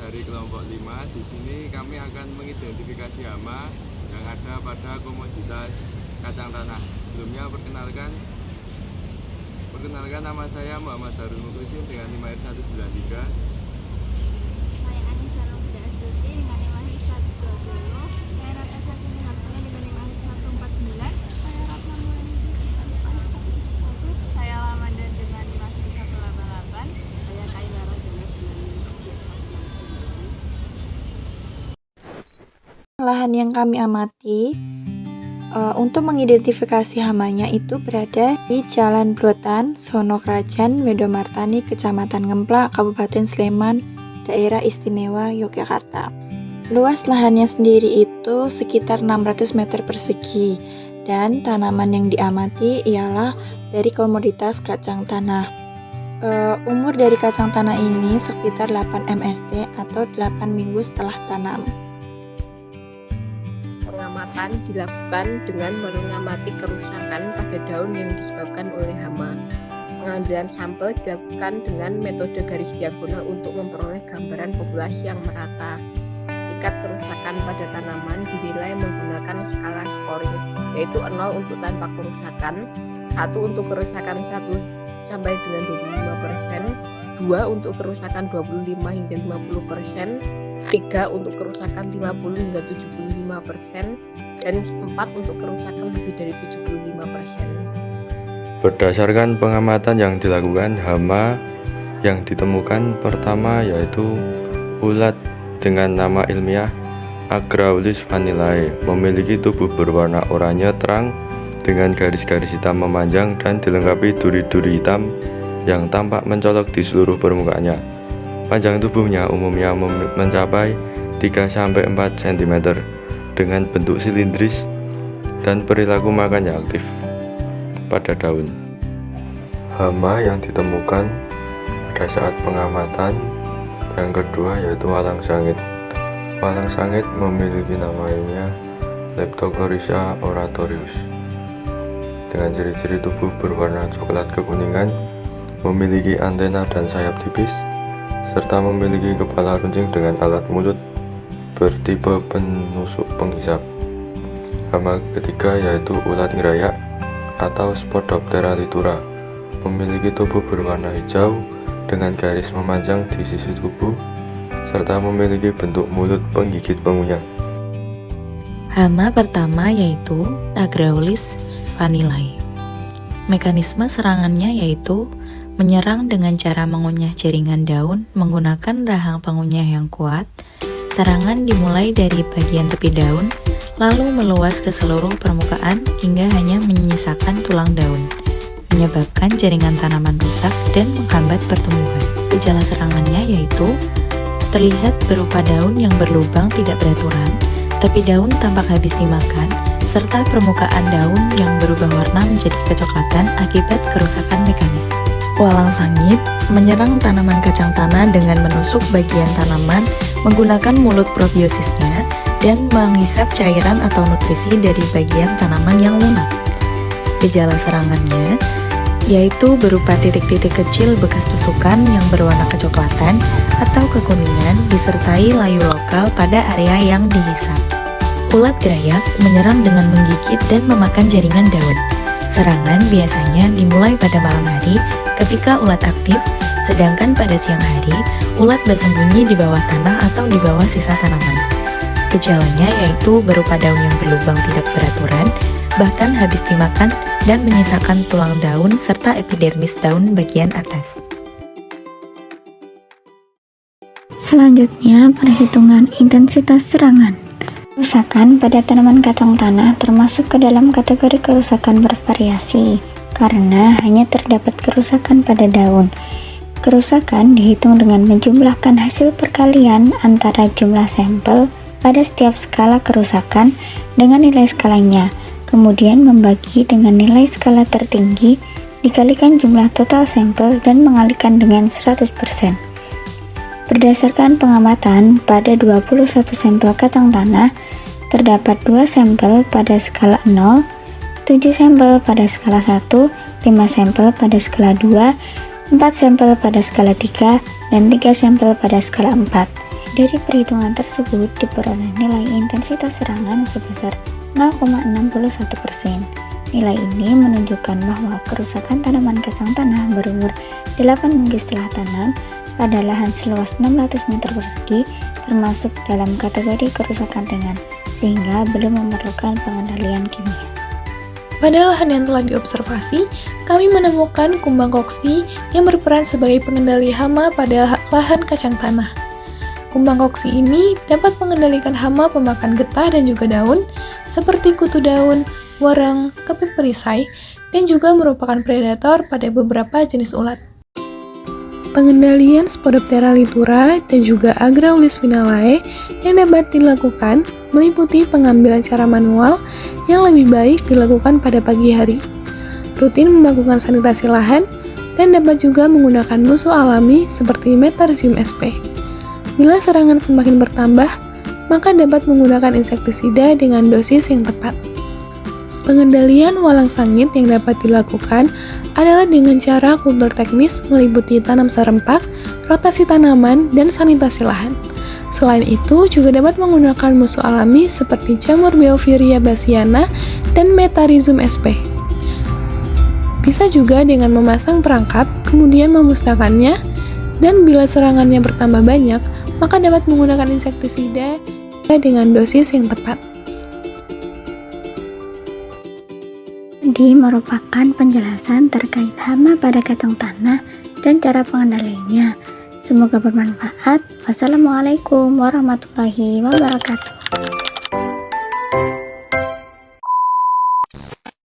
dari kelompok 5. Di sini kami akan mengidentifikasi hama yang ada pada komoditas kacang tanah. Sebelumnya perkenalkan nama saya Muhammad Darul Muklisin dengan NIM 193. Saya Anissa Rofida Astuti dengan NIM 120. Saya Natasha Kini Harsana dengan NIM 149. Saya Ratna Mulani dengan NIM 131. Saya Lamandan dengan NIM 188. Saya Kaila Rajana dengan NIM 169. Lahan yang kami amati untuk mengidentifikasi hamanya itu berada di Jalan Blotan, Sono Krajan, Medomartani, Kecamatan Ngemplak, Kabupaten Sleman, Daerah Istimewa Yogyakarta. Luas lahannya sendiri itu sekitar 600 meter persegi dan tanaman yang diamati ialah dari komoditas kacang tanah. Umur dari kacang tanah ini sekitar 8 MST atau 8 minggu setelah tanam. Pengamatan dilakukan dengan mengamati kerusakan pada daun yang disebabkan oleh hama. Pengambilan sampel dilakukan dengan metode garis diagonal untuk memperoleh gambaran populasi yang merata. Tingkat kerusakan pada tanaman dinilai menggunakan skala scoring, yaitu 0 untuk tanpa kerusakan, 1 untuk kerusakan 1 sampai dengan 25%, 2 untuk kerusakan 25 hingga 50%, 3 untuk kerusakan 50 hingga 75%, dan 4 untuk kerusakan lebih dari 75%. Berdasarkan pengamatan yang dilakukan, hama yang ditemukan pertama yaitu ulat dengan nama ilmiah Agraulis vanillae, memiliki tubuh berwarna oranye terang dengan garis-garis hitam memanjang dan dilengkapi duri-duri hitam yang tampak mencolok di seluruh permukaannya. Panjang tubuhnya umumnya mencapai 3-4 cm dengan bentuk silindris dan perilaku makannya aktif pada daun. Hama yang ditemukan pada saat pengamatan yang kedua yaitu walang sangit. Walang sangit memiliki nama ilmiah Leptocoryza oratorius dengan ciri-ciri tubuh berwarna coklat kekuningan, memiliki antena dan sayap tipis, serta memiliki kepala runcing dengan alat mulut bertipe penusuk penghisap. Hama ketiga yaitu ulat ngerayak atau Spodoptera litura, memiliki tubuh berwarna hijau dengan garis memanjang di sisi tubuh, serta memiliki bentuk mulut penggigit pengunyah. Hama pertama yaitu Agraulis vanillae. Mekanisme serangannya yaitu menyerang dengan cara mengunyah jaringan daun menggunakan rahang pengunyah yang kuat. Serangan dimulai dari bagian tepi daun, lalu meluas ke seluruh permukaan hingga hanya menyisakan tulang daun, menyebabkan jaringan tanaman rusak dan menghambat pertumbuhan. Gejala serangannya yaitu terlihat berupa daun yang berlubang tidak beraturan, tapi daun tampak habis dimakan, serta permukaan daun yang berubah warna menjadi kecoklatan akibat kerusakan mekanis. Walang sangit menyerang tanaman kacang tanah dengan menusuk bagian tanaman menggunakan mulut probiosisnya dan menghisap cairan atau nutrisi dari bagian tanaman yang lunak. Gejala serangannya yaitu berupa titik-titik kecil bekas tusukan yang berwarna kecoklatan atau kekuningan disertai layu lokal pada area yang dihisap. Ulat gerayak menyerang dengan menggigit dan memakan jaringan daun. Serangan biasanya dimulai pada malam hari ketika ulat aktif, sedangkan pada siang hari ulat bersembunyi di bawah tanah atau di bawah sisa tanaman. Gejalanya yaitu berupa daun yang berlubang tidak beraturan, bahkan habis dimakan dan menyisakan tulang daun serta epidermis daun bagian atas. Selanjutnya, perhitungan intensitas serangan. Kerusakan pada tanaman kacang tanah termasuk ke dalam kategori kerusakan bervariasi karena hanya terdapat kerusakan pada daun. Kerusakan dihitung dengan menjumlahkan hasil perkalian antara jumlah sampel pada setiap skala kerusakan dengan nilai skalanya, kemudian membagi dengan nilai skala tertinggi dikalikan jumlah total sampel dan mengalikan dengan 100%. Berdasarkan pengamatan, pada 21 sampel kacang tanah, terdapat 2 sampel pada skala 0, 7 sampel pada skala 1, 5 sampel pada skala 2, 4 sampel pada skala 3, dan 3 sampel pada skala 4. Dari perhitungan tersebut diperoleh nilai intensitas serangan sebesar 0,61%. Nilai ini menunjukkan bahwa kerusakan tanaman kacang tanah berumur 8 minggu setelah tanam pada lahan seluas 600 meter persegi termasuk dalam kategori kerusakan ringan, sehingga belum memerlukan pengendalian kimia. Pada lahan yang telah diobservasi, kami menemukan kumbang koksi yang berperan sebagai pengendali hama pada lahan kacang tanah. Kumbang koksi ini dapat mengendalikan hama pemakan getah dan juga daun, seperti kutu daun, warang, kepik perisai, dan juga merupakan predator pada beberapa jenis ulat. Pengendalian Spodoptera litura dan juga Agraulis vinalae yang dapat dilakukan meliputi pengambilan secara manual yang lebih baik dilakukan pada pagi hari, rutin melakukan sanitasi lahan, dan dapat juga menggunakan musuh alami seperti Metarhizium sp. Bila serangan semakin bertambah, maka dapat menggunakan insektisida dengan dosis yang tepat. Pengendalian walang sangit yang dapat dilakukan adalah dengan cara kultur teknis meliputi tanam serempak, rotasi tanaman, dan sanitasi lahan. Selain itu, juga dapat menggunakan musuh alami seperti jamur Beoviria bassiana dan Metarhizium sp. Bisa juga dengan memasang perangkap, kemudian memusnahkannya, dan bila serangannya bertambah banyak, maka dapat menggunakan insektisida dengan dosis yang tepat. Ini merupakan penjelasan terkait hama pada kacang tanah dan cara pengendaliannya. Semoga bermanfaat. Wassalamualaikum warahmatullahi wabarakatuh.